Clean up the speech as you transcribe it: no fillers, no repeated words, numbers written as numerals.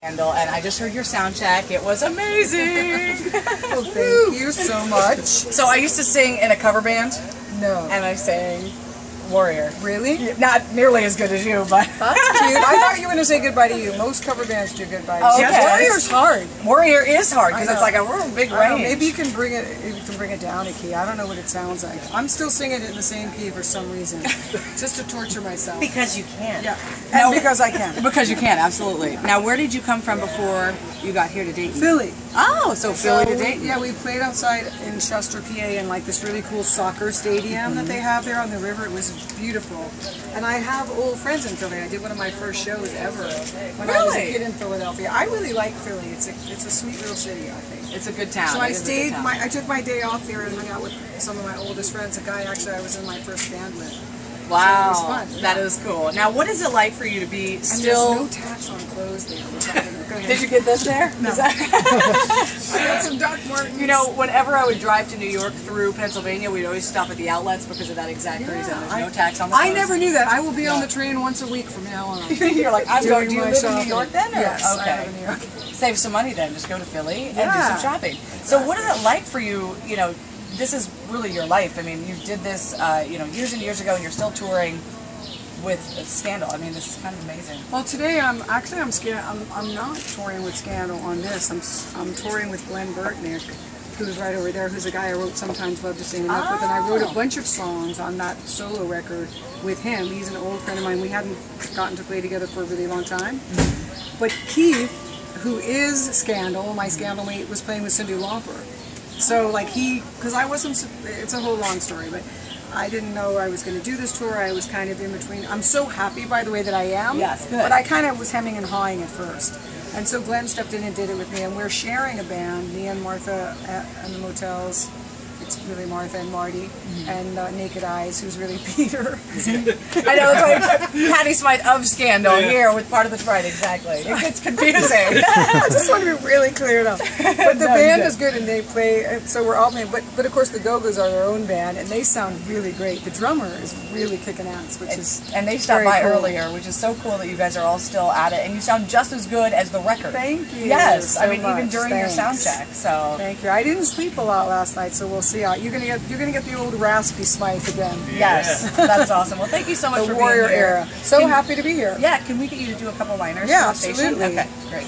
And I just heard your sound check. It was amazing. Well, thank you so much. So I used to sing in a cover band. No. And I sang Warrior. Really? Not nearly as good as you, but that's cute. I thought you were going to say goodbye to you. Most cover bands do goodbye to you. Okay. Warrior's hard. Warrior is hard because it's like a real big range. Maybe you can bring it down a key. I don't know what it sounds like. I'm still singing it in the same key for some reason, just to torture myself. Because you can. Yeah, and because I can. Because you can, absolutely. Now, where did you come from before you got here to Dayton? Philly. Oh, so Philly to Dayton. Yeah, we played outside in Chester, PA, in like this really cool soccer stadium that they have there on the river. It was beautiful. And I have old friends in Philly. I did one of my first shows ever when I was a kid in Philadelphia. I really like Philly. It's a sweet little city, I think. It's a good town. So I stayed. I took my day off there and hung out with some of my oldest friends. A guy actually I was in my first band with. Wow, so it was fun. That is cool. Now, what is it like for you to be still? And there's no tax on clothes there. Did you get this there? No. I got some Doc Martens. You know, whenever I would drive to New York through Pennsylvania, we'd always stop at the outlets because of that exact reason. There's no tax on the clothes. I never knew that. I will be on the train once a week from now on. You're like, I'm going. Do you live in New York then? Or? Yes, okay. I live in New York. Save some money then. Just go to Philly and do some shopping. So, what is it like for you? You know, this is really your life. I mean, you did this, years and years ago, and you're still touring with Scandal. I mean, this is kind of amazing. Well, today I'm not touring with Scandal on this. I'm touring with Glenn Burtnick, who's right over there, who's a guy I wrote Sometimes Love to Stand Up with, and I wrote a bunch of songs on that solo record with him. He's an old friend of mine. We hadn't gotten to play together for a really long time. But Keith, who is Scandal, my Scandal mate, was playing with Cyndi Lauper. So like because I wasn't, it's a whole long story, but I didn't know I was going to do this tour. I was kind of in between. I'm so happy, by the way, that I am. Yes, good. But I kind of was hemming and hawing at first. And so Glenn stepped in and did it with me, and we're sharing a band, me and Martha and the Motels. It's really Martha and Marty, and Naked Eyes, who's really Peter. I know, it's like Patty Smythe of Scandal here with part of the right, exactly. It gets confusing. I just want to be really cleared up. But the band is good, and they play, so we're all playing. But of course, the Go-Go's are their own band, and they sound really great. The drummer is really kicking ass, and they stopped by cool. earlier, which is so cool that you guys are all still at it, and you sound just as good as the record. Thank you. Yes, so I mean much. even during your sound check. So thank you. I didn't sleep a lot last night, so we'll see how you're gonna get the old raspy Smythe again. Yes, that's awesome. Well, thank you so much for being here. The Warrior era. So happy to be here. Yeah, can we get you to do a couple liners? Yeah, for the station? absolutely. Okay, great.